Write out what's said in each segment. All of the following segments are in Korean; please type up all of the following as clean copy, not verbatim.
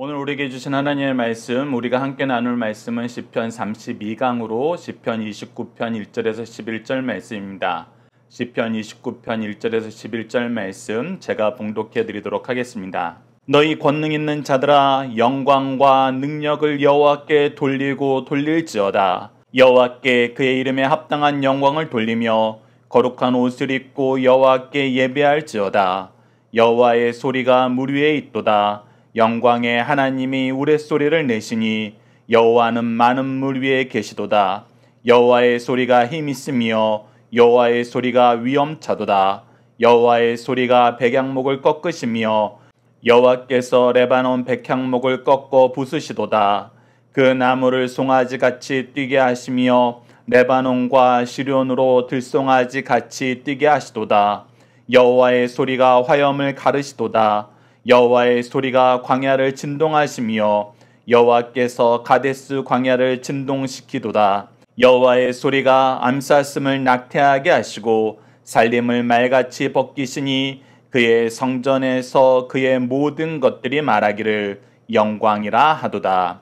오늘 우리에게 주신 하나님의 말씀, 우리가 함께 나눌 말씀은 시편 32강으로 시편 29편 1절에서 11절 말씀입니다. 시편 29편 1절에서 11절 말씀 제가 봉독해 드리도록 하겠습니다. 너희 권능 있는 자들아, 영광과 능력을 여호와께 돌리고 돌릴지어다. 여호와께 그의 이름에 합당한 영광을 돌리며 거룩한 옷을 입고 여호와께 예배할지어다. 여호와의 소리가 물 위에 있도다. 영광의 하나님이 우레소리를 내시니 여호와는 많은 물 위에 계시도다. 여호와의 소리가 힘 있으며 여호와의 소리가 위엄차도다. 여호와의 소리가 백향목을 꺾으시며 여호와께서 레바논 백향목을 꺾어 부수시도다. 그 나무를 송아지같이 뛰게 하시며 레바논과 시련으로 들송아지같이 뛰게 하시도다. 여호와의 소리가 화염을 가르시도다. 여호와의 소리가 광야를 진동하시며 여호와께서 가데스 광야를 진동시키도다. 여호와의 소리가 암사슴을 낙태하게 하시고 살림을 말같이 벗기시니 그의 성전에서 그의 모든 것들이 말하기를 영광이라 하도다.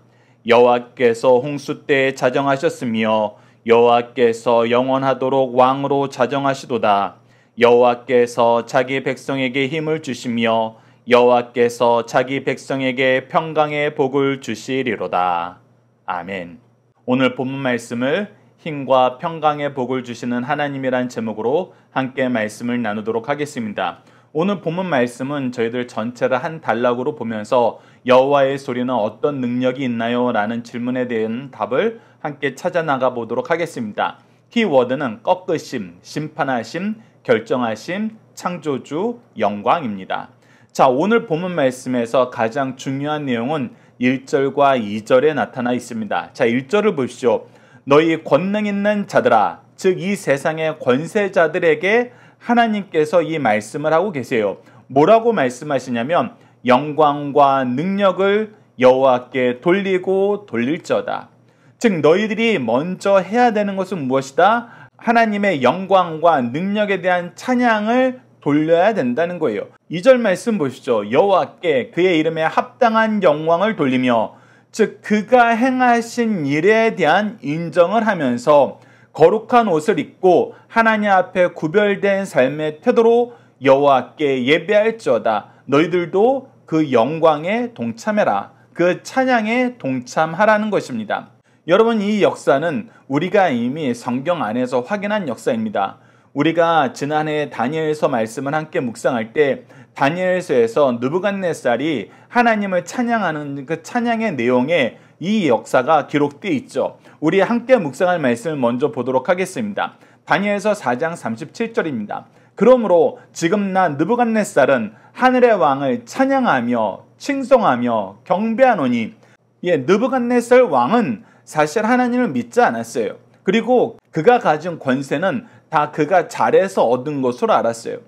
여호와께서 홍수 때에 자정하셨으며 여호와께서 영원하도록 왕으로 자정하시도다. 여호와께서 자기 백성에게 힘을 주시며 여호와께서 자기 백성에게 평강의 복을 주시리로다. 아멘. 오늘 본문 말씀을 힘과 평강의 복을 주시는 하나님이란 제목으로 함께 말씀을 나누도록 하겠습니다. 오늘 본문 말씀은 저희들 전체를 한 단락으로 보면서 여호와의 소리는 어떤 능력이 있나요? 라는 질문에 대한 답을 함께 찾아 나가 보도록 하겠습니다. 키워드는 꺾으심, 심판하심, 결정하심, 창조주, 영광입니다. 자, 오늘 본문 말씀에서 가장 중요한 내용은 1절과 2절에 나타나 있습니다. 자, 1절을 보십시오. 너희 권능 있는 자들아, 즉 이 세상의 권세자들에게 하나님께서 이 말씀을 하고 계세요. 뭐라고 말씀하시냐면 영광과 능력을 여호와께 돌리고 돌릴지어다. 즉 너희들이 먼저 해야 되는 것은 무엇이다? 하나님의 영광과 능력에 대한 찬양을 돌려야 된다는 거예요. 2절 말씀 보시죠. 여호와께 그의 이름에 합당한 영광을 돌리며, 즉 그가 행하신 일에 대한 인정을 하면서 거룩한 옷을 입고 하나님 앞에 구별된 삶의 태도로 여호와께 예배할지어다. 너희들도 그 영광에 동참해라. 그 찬양에 동참하라는 것입니다. 여러분, 이 역사는 우리가 이미 성경 안에서 확인한 역사입니다. 우리가 지난해 다니엘서 말씀을 함께 묵상할 때 다니엘서에서 느부갓네살이 하나님을 찬양하는 그 찬양의 내용에 이 역사가 기록되어 있죠. 우리 함께 묵상할 말씀을 먼저 보도록 하겠습니다. 다니엘서 4장 37절입니다. 그러므로 지금 나 느부갓네살은 하늘의 왕을 찬양하며 칭송하며 경배하노니, 느부갓네살 왕은 사실 하나님을 믿지 않았어요. 그리고 그가 가진 권세는 다 그가 잘해서 얻은 것으로 알았어요.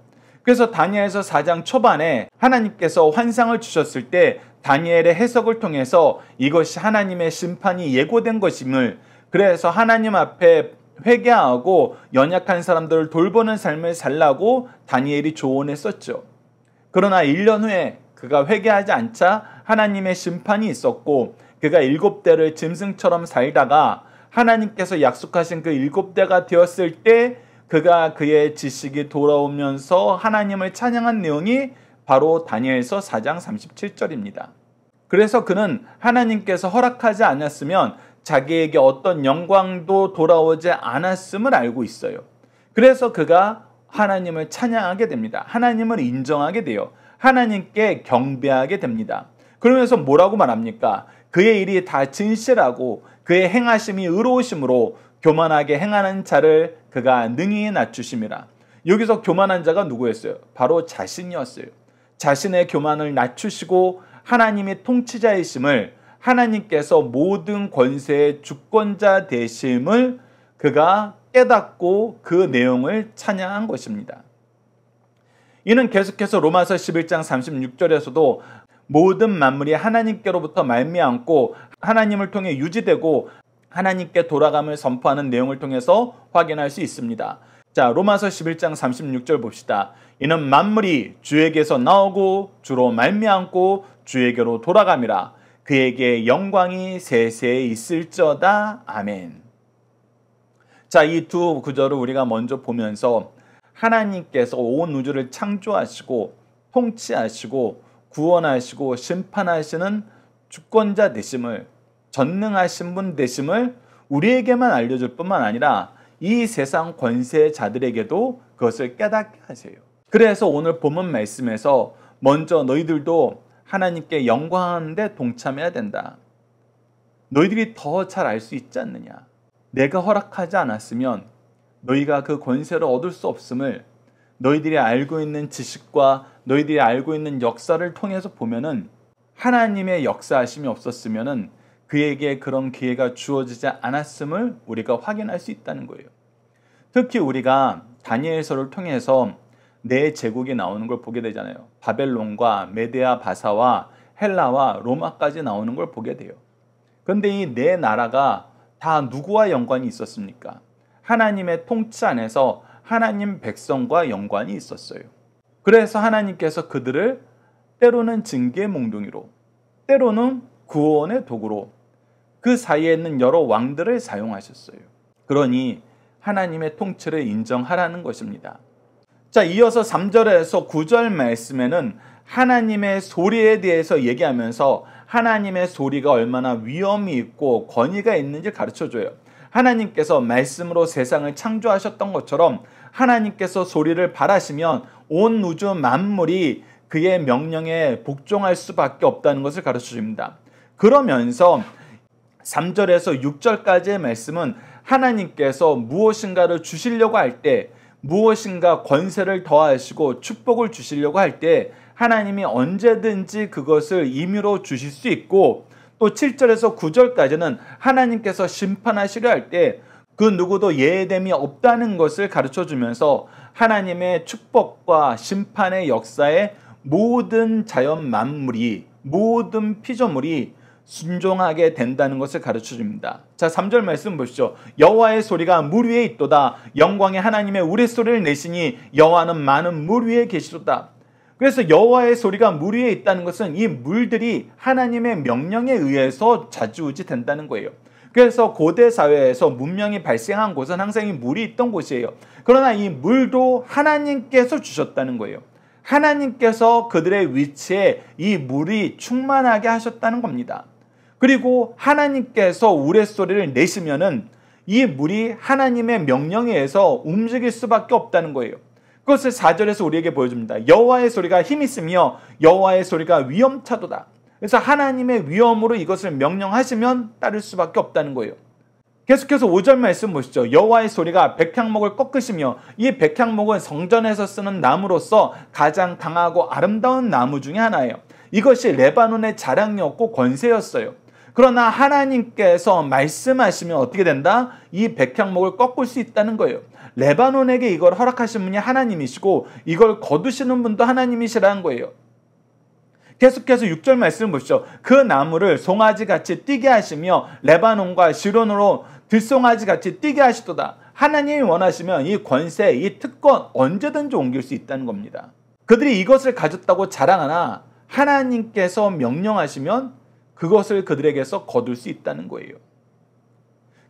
그래서 다니엘서 4장 초반에 하나님께서 환상을 주셨을 때 다니엘의 해석을 통해서 이것이 하나님의 심판이 예고된 것임을, 그래서 하나님 앞에 회개하고 연약한 사람들을 돌보는 삶을 살라고 다니엘이 조언했었죠. 그러나 1년 후에 그가 회개하지 않자 하나님의 심판이 있었고, 그가 7대를 짐승처럼 살다가 하나님께서 약속하신 그 7대가 되었을 때 그가 그의 지식이 돌아오면서 하나님을 찬양한 내용이 바로 다니엘서 4장 37절입니다. 그래서 그는 하나님께서 허락하지 않았으면 자기에게 어떤 영광도 돌아오지 않았음을 알고 있어요. 그래서 그가 하나님을 찬양하게 됩니다. 하나님을 인정하게 돼요. 하나님께 경배하게 됩니다. 그러면서 뭐라고 말합니까? 그의 일이 다 진실하고 그의 행하심이 의로우심으로 교만하게 행하는 자를 그가 능히 낮추심이라. 여기서 교만한 자가 누구였어요? 바로 자신이었어요. 자신의 교만을 낮추시고 하나님의 통치자이심을, 하나님께서 모든 권세의 주권자 되심을 그가 깨닫고 그 내용을 찬양한 것입니다. 이는 계속해서 로마서 11장 36절에서도 모든 만물이 하나님께로부터 말미암고 하나님을 통해 유지되고 하나님께 돌아감을 선포하는 내용을 통해서 확인할 수 있습니다. 자, 로마서 11장 36절 봅시다. 이는 만물이 주에게서 나오고 주로 말미암고 주에게로 돌아감이라. 그에게 영광이 세세에 있을지어다. 아멘. 자, 이 두 구절을 우리가 먼저 보면서 하나님께서 온 우주를 창조하시고 통치하시고 구원하시고 심판하시는 주권자 되심을, 전능하신 분 되심을 우리에게만 알려줄 뿐만 아니라 이 세상 권세자들에게도 그것을 깨닫게 하세요. 그래서 오늘 본문 말씀에서 먼저 너희들도 하나님께 영광하는데 동참해야 된다. 너희들이 더 잘 알 수 있지 않느냐. 내가 허락하지 않았으면 너희가 그 권세를 얻을 수 없음을 너희들이 알고 있는 지식과 너희들이 알고 있는 역사를 통해서 보면은 하나님의 역사하심이 없었으면은 그에게 그런 기회가 주어지지 않았음을 우리가 확인할 수 있다는 거예요. 특히 우리가 다니엘서를 통해서 네 제국이 나오는 걸 보게 되잖아요. 바벨론과 메데아 바사와 헬라와 로마까지 나오는 걸 보게 돼요. 그런데 이 네 나라가 다 누구와 연관이 있었습니까? 하나님의 통치 안에서 하나님 백성과 연관이 있었어요. 그래서 하나님께서 그들을 때로는 징계의 몽둥이로, 때로는 구원의 도구로 그 사이에 있는 여러 왕들을 사용하셨어요. 그러니 하나님의 통치를 인정하라는 것입니다. 자, 이어서 3절에서 9절 말씀에는 하나님의 소리에 대해서 얘기하면서 하나님의 소리가 얼마나 위엄이 있고 권위가 있는지 가르쳐줘요. 하나님께서 말씀으로 세상을 창조하셨던 것처럼 하나님께서 소리를 발하시면 온 우주 만물이 그의 명령에 복종할 수밖에 없다는 것을 가르쳐줍니다. 그러면서 3절에서 6절까지의 말씀은 하나님께서 무엇인가를 주시려고 할 때, 무엇인가 권세를 더하시고 축복을 주시려고 할 때 하나님이 언제든지 그것을 임의로 주실 수 있고, 또 7절에서 9절까지는 하나님께서 심판하시려 할 때 그 누구도 예외됨이 없다는 것을 가르쳐주면서 하나님의 축복과 심판의 역사에 모든 자연 만물이, 모든 피조물이 순종하게 된다는 것을 가르쳐줍니다. 자, 3절 말씀 보시죠. 여호와의 소리가 물 위에 있도다. 영광의 하나님의 우레소리를 내시니 여호와는 많은 물 위에 계시도다. 그래서 여호와의 소리가 물 위에 있다는 것은 이 물들이 하나님의 명령에 의해서 자주우지 된다는 거예요. 그래서 고대 사회에서 문명이 발생한 곳은 항상 이 물이 있던 곳이에요. 그러나 이 물도 하나님께서 주셨다는 거예요. 하나님께서 그들의 위치에 이 물이 충만하게 하셨다는 겁니다. 그리고 하나님께서 우레소리를 내시면은 이 물이 하나님의 명령에 의해서 움직일 수밖에 없다는 거예요. 그것을 4절에서 우리에게 보여줍니다. 여호와의 소리가 힘 있으며 여호와의 소리가 위엄차도다. 그래서 하나님의 위엄으로 이것을 명령하시면 따를 수밖에 없다는 거예요. 계속해서 5절 말씀 보시죠. 여호와의 소리가 백향목을 꺾으시며, 이 백향목은 성전에서 쓰는 나무로서 가장 강하고 아름다운 나무 중에 하나예요. 이것이 레바논의 자랑이었고 권세였어요. 그러나 하나님께서 말씀하시면 어떻게 된다? 이 백향목을 꺾을 수 있다는 거예요. 레바논에게 이걸 허락하신 분이 하나님이시고 이걸 거두시는 분도 하나님이시라는 거예요. 계속해서 6절 말씀을 보시죠. 그 나무를 송아지같이 뛰게 하시며 레바논과 시론으로 들송아지같이 뛰게 하시도다. 하나님이 원하시면 이 권세, 이 특권 언제든지 옮길 수 있다는 겁니다. 그들이 이것을 가졌다고 자랑하나 하나님께서 명령하시면 그것을 그들에게서 거둘 수 있다는 거예요.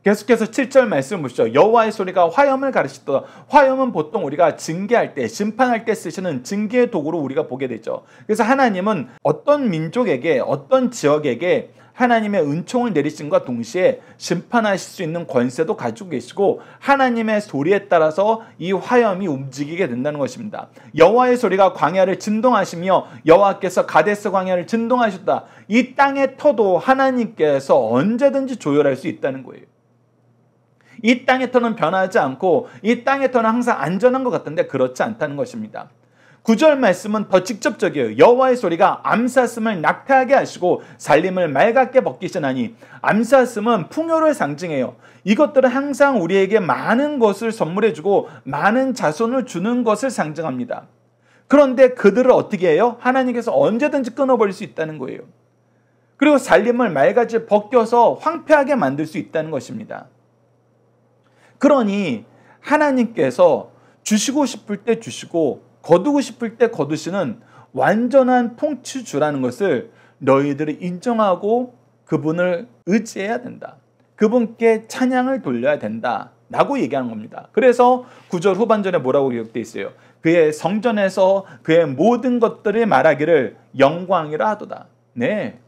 계속해서 7절 말씀 보시죠. 여호와의 소리가 화염을 가르치도다. 화염은 보통 우리가 징계할 때, 심판할 때 쓰시는 징계의 도구로 우리가 보게 되죠. 그래서 하나님은 어떤 민족에게, 어떤 지역에게 하나님의 은총을 내리심과 동시에 심판하실 수 있는 권세도 가지고 계시고 하나님의 소리에 따라서 이 화염이 움직이게 된다는 것입니다. 여호와의 소리가 광야를 진동하시며 여호와께서 가데스 광야를 진동하셨다. 이 땅의 터도 하나님께서 언제든지 조율할 수 있다는 거예요. 이 땅의 터는 변하지 않고 이 땅의 터는 항상 안전한 것 같은데 그렇지 않다는 것입니다. 9절 말씀은 더 직접적이에요. 여호와의 소리가 암사슴을 낙타하게 하시고 살림을 맑게 벗기시나니, 암사슴은 풍요를 상징해요. 이것들은 항상 우리에게 많은 것을 선물해주고 많은 자손을 주는 것을 상징합니다. 그런데 그들을 어떻게 해요? 하나님께서 언제든지 끊어버릴 수 있다는 거예요. 그리고 살림을 맑아지 벗겨서 황폐하게 만들 수 있다는 것입니다. 그러니 하나님께서 주시고 싶을 때 주시고 거두고 싶을 때 거두시는 완전한 통치주라는 것을 너희들을 인정하고 그분을 의지해야 된다. 그분께 찬양을 돌려야 된다. 라고 얘기하는 겁니다. 그래서 9절 후반전에 뭐라고 기록되어 있어요? 그의 성전에서 그의 모든 것들을 말하기를 영광이라 하도다. 네.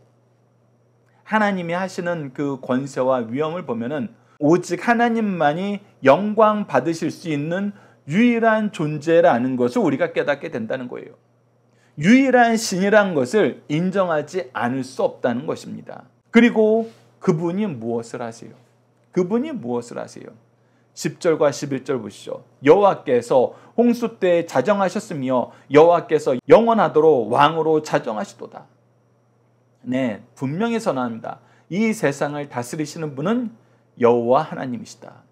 하나님이 하시는 그 권세와 위엄을 보면은 오직 하나님만이 영광 받으실 수 있는 유일한 존재라는 것을 우리가 깨닫게 된다는 거예요. 유일한 신이라는 것을 인정하지 않을 수 없다는 것입니다. 그리고 그분이 무엇을 하세요? 그분이 무엇을 하세요? 10절과 11절 보시죠. 여호와께서 홍수 때에 자정하셨으며 여호와께서 영원하도록 왕으로 자정하시도다. 네, 분명히 선언합니다. 이 세상을 다스리시는 분은 여호와 하나님이시다.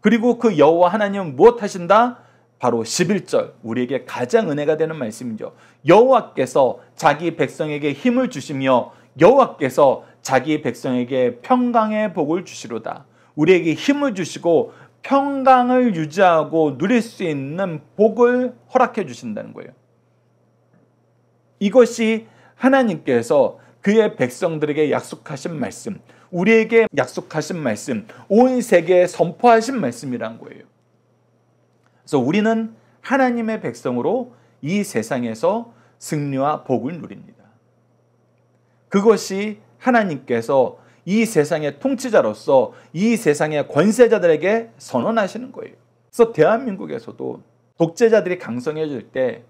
그리고 그 여호와 하나님은 무엇 하신다? 바로 11절, 우리에게 가장 은혜가 되는 말씀이죠. 여호와께서 자기 백성에게 힘을 주시며 여호와께서 자기 백성에게 평강의 복을 주시로다. 우리에게 힘을 주시고 평강을 유지하고 누릴 수 있는 복을 허락해 주신다는 거예요. 이것이 하나님께서 그의 백성들에게 약속하신 말씀, 우리에게 약속하신 말씀, 온 세계에 선포하신 말씀이란 거예요. 그래서 우리는 하나님의 백성으로 이 세상에서 승리와 복을 누립니다. 그것이 하나님께서 이 세상의 통치자로서 이 세상의 권세자들에게 선언하시는 거예요. 그래서 대한민국에서도 독재자들이 강성해질 때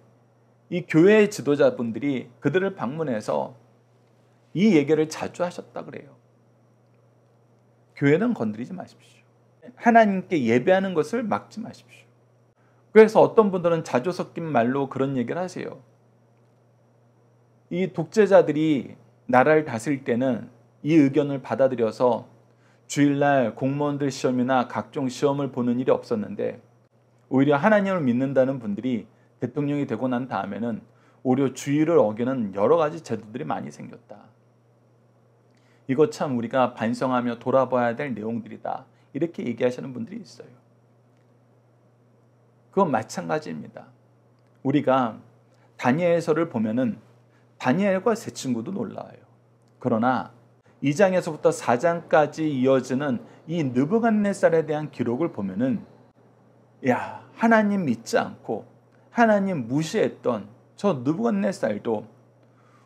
이 교회 지도자분들이 그들을 방문해서 이 얘기를 자주 하셨다 그래요. 교회는 건드리지 마십시오. 하나님께 예배하는 것을 막지 마십시오. 그래서 어떤 분들은 자주 섞인 말로 그런 얘기를 하세요. 이 독재자들이 나라를 다스릴 때는 이 의견을 받아들여서 주일날 공무원들 시험이나 각종 시험을 보는 일이 없었는데 오히려 하나님을 믿는다는 분들이 대통령이 되고 난 다음에는 오히려 주의를 어기는 여러 가지 제도들이 많이 생겼다. 이거 참 우리가 반성하며 돌아봐야 될 내용들이다. 이렇게 얘기하시는 분들이 있어요. 그건 마찬가지입니다. 우리가 다니엘서를 보면은 다니엘과 세 친구도 놀라워요. 그러나 2장에서부터 4장까지 이어지는 이 느부갓네살에 대한 기록을 보면은 하나님 믿지 않고 하나님 무시했던 저 느부갓네살도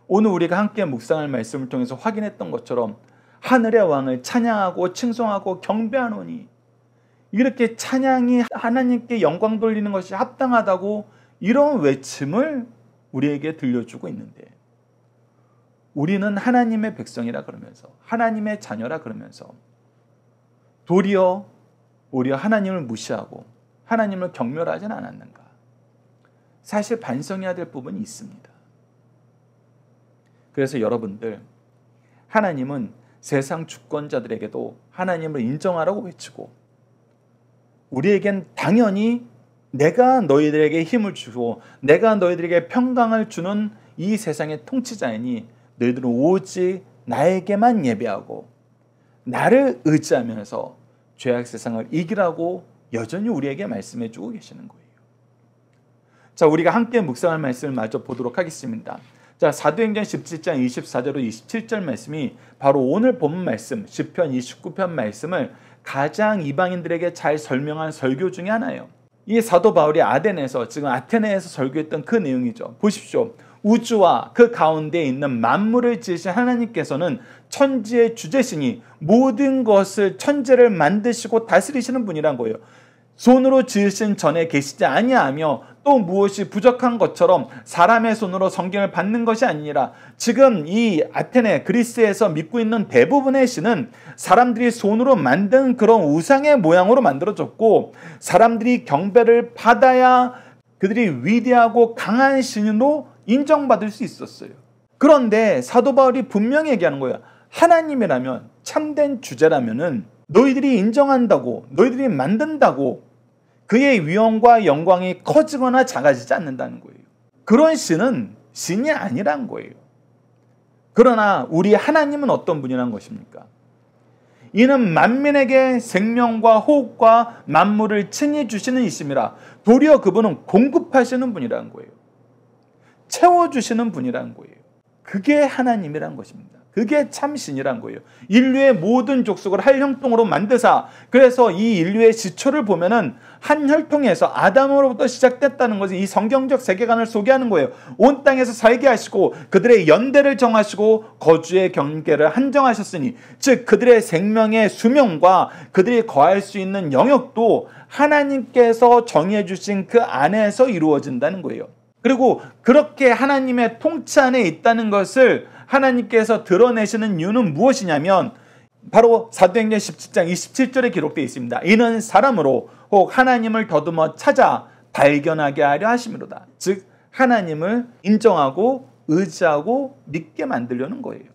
오늘 우리가 함께 묵상할 말씀을 통해서 확인했던 것처럼 하늘의 왕을 찬양하고 칭송하고 경배하노니 이렇게 찬양이 하나님께 영광 돌리는 것이 합당하다고 이런 외침을 우리에게 들려주고 있는데 우리는 하나님의 백성이라 그러면서 하나님의 자녀라 그러면서 도리어 하나님을 무시하고 하나님을 경멸하지는 않았는가? 사실 반성해야 될 부분이 있습니다. 그래서 여러분들, 하나님은 세상 주권자들에게도 하나님을 인정하라고 외치고 우리에겐 당연히 내가 너희들에게 힘을 주고 내가 너희들에게 평강을 주는 이 세상의 통치자이니 너희들은 오직 나에게만 예배하고 나를 의지하면서 죄악 세상을 이기라고 여전히 우리에게 말씀해 주고 계시는 거예요. 자, 우리가 함께 묵상할 말씀을 마저 보도록 하겠습니다. 자, 사도행전 17장 24절로 27절 말씀이 바로 오늘 본 말씀, 시편 29편 말씀을 가장 이방인들에게 잘 설명한 설교 중에 하나예요. 이 사도 바울이 아덴에서, 지금 아테네에서 설교했던 그 내용이죠. 보십시오. 우주와 그 가운데 있는 만물을 지으신 하나님께서는 천지의 주제시니 모든 것을 천재를 만드시고 다스리시는 분이란 거예요. 손으로 지으신 전에 계시지 아니하며 또 무엇이 부족한 것처럼 사람의 손으로 성경을 받는 것이 아니라 지금 이 아테네 그리스에서 믿고 있는 대부분의 신은 사람들이 손으로 만든 그런 우상의 모양으로 만들어졌고 사람들이 경배를 받아야 그들이 위대하고 강한 신으로 인정받을 수 있었어요. 그런데 사도 바울이 분명히 얘기하는 거예요. 하나님이라면 참된 주제라면은 너희들이 인정한다고 너희들이 만든다고 그의 위엄과 영광이 커지거나 작아지지 않는다는 거예요. 그런 신은 신이 아니란 거예요. 그러나 우리 하나님은 어떤 분이란 것입니까? 이는 만민에게 생명과 호흡과 만물을 친히 주시는 이심이라 도리어 그분은 공급하시는 분이라는 거예요. 채워주시는 분이라는 거예요. 그게 하나님이란 것입니다. 그게 참 신이란 거예요. 인류의 모든 족속을 한 혈통으로 만드사, 그래서 이 인류의 시초를 보면은 한 혈통에서 아담으로부터 시작됐다는 것을 이 성경적 세계관을 소개하는 거예요. 온 땅에서 살게 하시고 그들의 연대를 정하시고 거주의 경계를 한정하셨으니, 즉 그들의 생명의 수명과 그들이 거할 수 있는 영역도 하나님께서 정해 주신 그 안에서 이루어진다는 거예요. 그리고 그렇게 하나님의 통치 안에 있다는 것을 하나님께서 드러내시는 이유는 무엇이냐면 바로 사도행전 17장 27절에 기록되어 있습니다. 이는 사람으로 혹 하나님을 더듬어 찾아 발견하게 하려 하심이로다. 즉 하나님을 인정하고 의지하고 믿게 만들려는 거예요.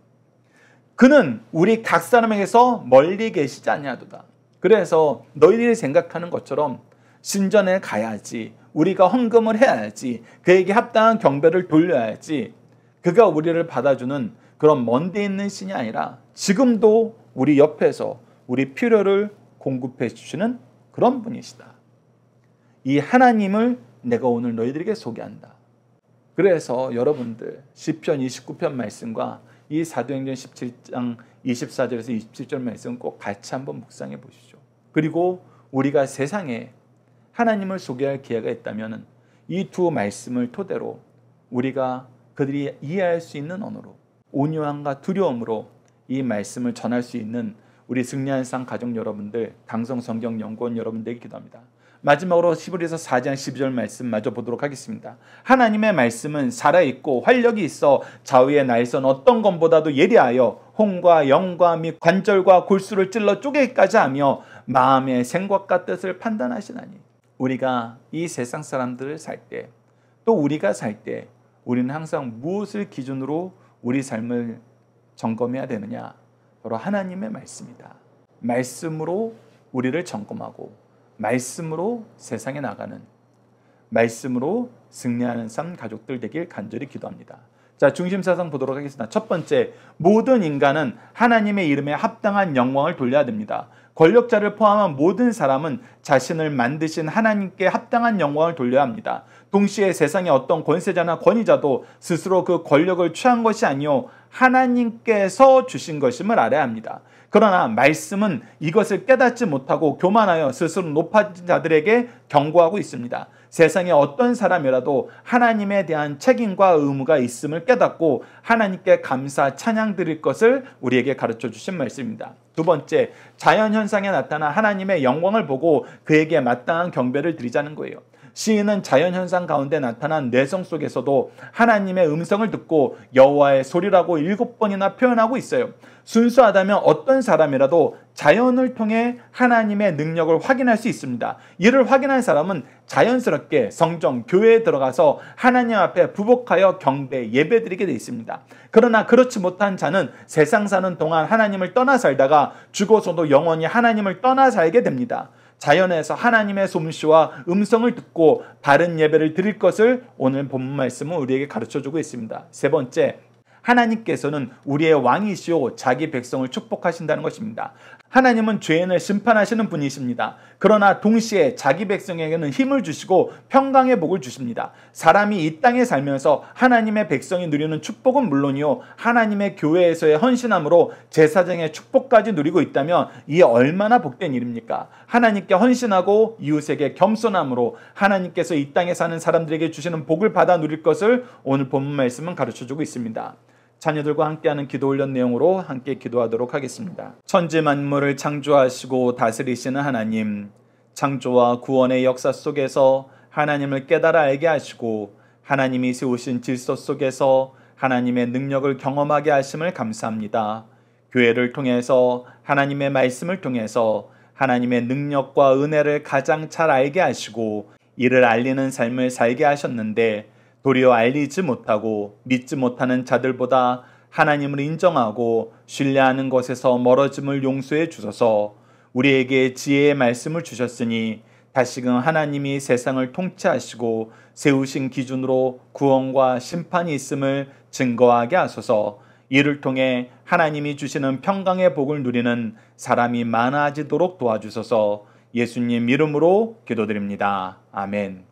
그는 우리 각 사람에게서 멀리 계시지 아니하도다. 그래서 너희들이 생각하는 것처럼 신전에 가야지, 우리가 헌금을 해야지, 그에게 합당한 경배를 돌려야지, 그가 우리를 받아주는 그런 먼데 있는 신이 아니라 지금도 우리 옆에서 우리 필요를 공급해 주시는 그런 분이시다. 이 하나님을 내가 오늘 너희들에게 소개한다. 그래서 여러분들 시편 29편 말씀과 이 사도행전 17장 24절에서 27절 말씀 꼭 같이 한번 묵상해 보시죠. 그리고 우리가 세상에 하나님을 소개할 기회가 있다면 이 두 말씀을 토대로 우리가 그들이 이해할 수 있는 언어로 온유함과 두려움으로 이 말씀을 전할 수 있는 우리 승리한 상 가족 여러분들, 강성성경연구원 여러분들에게 기도합니다. 마지막으로 히브리서 4장 12절 말씀 마저 보도록 하겠습니다. 하나님의 말씀은 살아있고 활력이 있어 좌우의 날선 어떤 것보다도 예리하여 혼과 영과 및 관절과 골수를 찔러 쪼개기까지 하며 마음의 생각과 뜻을 판단하시나니. 우리가 이 세상 사람들을 살 때, 또 우리가 살 때 우리는 항상 무엇을 기준으로 우리 삶을 점검해야 되느냐? 바로 하나님의 말씀이다. 말씀으로 우리를 점검하고 말씀으로 세상에 나가는, 말씀으로 승리하는 삶 가족들 되길 간절히 기도합니다. 자, 중심사상 보도록 하겠습니다. 첫 번째, 모든 인간은 하나님의 이름에 합당한 영광을 돌려야 됩니다. 권력자를 포함한 모든 사람은 자신을 만드신 하나님께 합당한 영광을 돌려야 합니다. 동시에 세상의 어떤 권세자나 권위자도 스스로 그 권력을 취한 것이 아니요 하나님께서 주신 것임을 알아야 합니다. 그러나 말씀은 이것을 깨닫지 못하고 교만하여 스스로 높아진 자들에게 경고하고 있습니다. 세상에 어떤 사람이라도 하나님에 대한 책임과 의무가 있음을 깨닫고 하나님께 감사 찬양 드릴 것을 우리에게 가르쳐 주신 말씀입니다. 두 번째, 자연현상에 나타난 하나님의 영광을 보고 그에게 마땅한 경배를 드리자는 거예요. 시인은 자연현상 가운데 나타난 내성 속에서도 하나님의 음성을 듣고 여호와의 소리라고 7번이나 표현하고 있어요. 순수하다면 어떤 사람이라도 자연을 통해 하나님의 능력을 확인할 수 있습니다. 이를 확인한 사람은 자연스럽게 성전, 교회에 들어가서 하나님 앞에 부복하여 경배, 예배드리게 되어 있습니다. 그러나 그렇지 못한 자는 세상 사는 동안 하나님을 떠나 살다가 죽어서도 영원히 하나님을 떠나 살게 됩니다. 자연에서 하나님의 솜씨와 음성을 듣고 바른 예배를 드릴 것을 오늘 본문 말씀은 우리에게 가르쳐주고 있습니다. 세 번째, 하나님께서는 우리의 왕이시오 자기 백성을 축복하신다는 것입니다. 하나님은 죄인을 심판하시는 분이십니다. 그러나 동시에 자기 백성에게는 힘을 주시고 평강의 복을 주십니다. 사람이 이 땅에 살면서 하나님의 백성이 누리는 축복은 물론이요 하나님의 교회에서의 헌신함으로 제사장의 축복까지 누리고 있다면 이게 얼마나 복된 일입니까? 하나님께 헌신하고 이웃에게 겸손함으로 하나님께서 이 땅에 사는 사람들에게 주시는 복을 받아 누릴 것을 오늘 본문 말씀은 가르쳐주고 있습니다. 자녀들과 함께하는 기도 훈련 내용으로 함께 기도하도록 하겠습니다. 천지 만물을 창조하시고 다스리시는 하나님, 창조와 구원의 역사 속에서 하나님을 깨달아 알게 하시고 하나님이 세우신 질서 속에서 하나님의 능력을 경험하게 하심을 감사합니다. 교회를 통해서 하나님의 말씀을 통해서 하나님의 능력과 은혜를 가장 잘 알게 하시고 이를 알리는 삶을 살게 하셨는데 도리어 알리지 못하고 믿지 못하는 자들보다 하나님을 인정하고 신뢰하는 것에서 멀어짐을 용서해 주소서. 우리에게 지혜의 말씀을 주셨으니 다시금 하나님이 세상을 통치하시고 세우신 기준으로 구원과 심판이 있음을 증거하게 하소서. 이를 통해 하나님이 주시는 평강의 복을 누리는 사람이 많아지도록 도와주소서. 예수님 이름으로 기도드립니다. 아멘.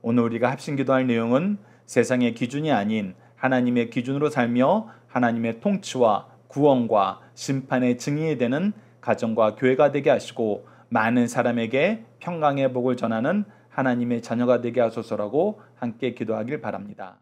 오늘 우리가 합심기도할 내용은 세상의 기준이 아닌 하나님의 기준으로 살며 하나님의 통치와 구원과 심판의 증인이 되는 가정과 교회가 되게 하시고 많은 사람에게 평강의 복을 전하는 하나님의 자녀가 되게 하소서라고 함께 기도하길 바랍니다.